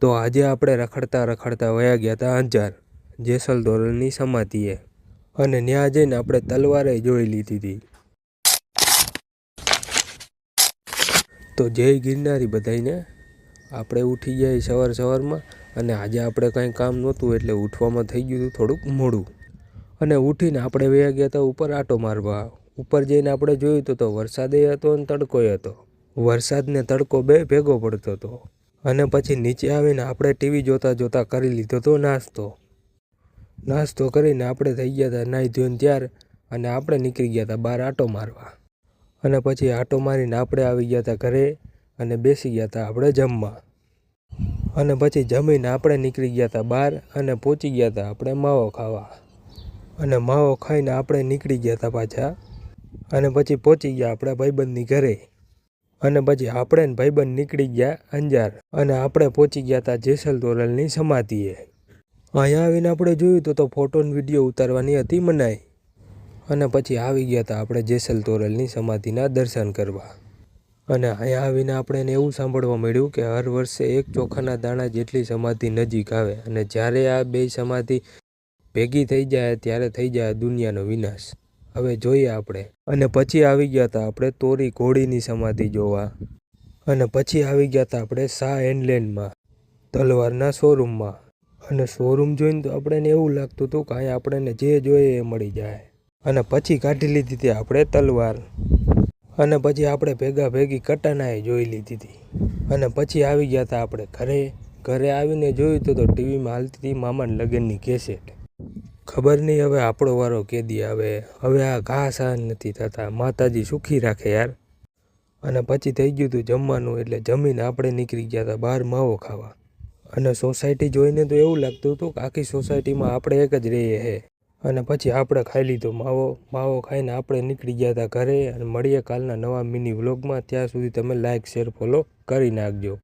તો આજે આપણે રખડતા રખડતા વયા ગયા હતા અંજાર જેસલ તોરલની સમાધિએ અને ત્યાં જઈને આપણે તલવારે જોઈ લીધી હતી। તો જય ગિરનારી બધાઈને। આપણે ઉઠી ગયા સવારમાં અને આજે આપણે કંઈ કામ નહોતું એટલે ઉઠવામાં થઈ ગયું હતું થોડુંક મોડું અને ઉઠીને આપણે વયા ગયા હતા ઉપર આટો મારવા। ઉપર જઈને આપણે જોયું તો વરસાદે હતો અને તડકોય હતો। વરસાદ ને તડકો બે ભેગો પડતો હતો અને પછી નીચે આવીને આપણે ટીવી જોતા જોતા કરી લીધો તો નાસ્તો કરીને આપણે થઈ ગયા હતા નાહી ધોઈને ત્યાર અને આપણે નીકળી ગયા હતા બહાર આટો મારવા અને પછી આટો મારીને આપણે આવી ગયા હતા ઘરે અને બેસી ગયા હતા આપણે જમવા અને પછી જમીને આપણે નીકળી ગયા હતા બહાર અને પહોંચી ગયા હતા આપણે માવો ખાવા અને માવો ખાઈને આપણે નીકળી ગયા હતા પાછા અને પછી પહોંચી ગયા આપણા ભાઈબંધની ઘરે અને પછી આપણે ભાઈબંધ નીકળી ગયા અંજાર અને આપણે પહોંચી ગયા હતા જેસલ તોરલની સમાધિએ। અહીંયા આવીને આપણે જોયું તો ફોટો અને વિડીયો ઉતારવાની હતી મનાઈ અને પછી આવી ગયા હતા આપણે જેસલ તોરલની સમાધિના દર્શન કરવા અને અહીંયા આવીને આપણે એવું સાંભળવા મળ્યું કે હર વર્ષે એક ચોખાના દાણા જેટલી સમાધિ નજીક આવે અને જ્યારે આ બે સમાધિ ભેગી થઈ જાય ત્યારે થઈ જાય દુનિયાનો વિનાશ। હવે જોઈએ આપણે અને પછી આવી ગયા હતા આપણે તોરી ઘોડીની સમાધિ જોવા અને પછી આવી ગયા હતા આપણે શાહ એન્ડલેન્ડમાં તલવારના શોરૂમમાં અને શોરૂમ જોઈને તો આપણને એવું લાગતું હતું કે અહીંયા આપણને જે જોઈએ એ મળી જાય અને પછી કાઢી લીધી હતી આપણે તલવાર અને પછી આપણે ભેગી કટાનાએ જોઈ લીધી હતી અને પછી આવી ગયા હતા આપણે ઘરે આવીને જોયું તો ટીવીમાં હાલતી હતી મામાના લગ્નની કેસેટ। ખબર નહીં હવે આપણો વારો કેદી આવે। હવે આ ઘા સહન નથી થતા, માતાજી સુખી રાખે યાર। અને પછી થઈ ગયું હતું જમવાનું એટલે જમીને આપણે નીકળી ગયા હતા બહાર માવો ખાવા અને સોસાયટી જોઈને તો એવું લાગતું હતું કે આખી સોસાયટીમાં આપણે એક જ રહીએ છે અને પછી આપણે ખાઈ લીધો માવો ખાઈને આપણે નીકળી ગયા હતા ઘરે અને મળીએ કાલના નવા મિની વ્લોગમાં। ત્યાં સુધી તમે લાઇક શેર ફોલો કરી નાખજો।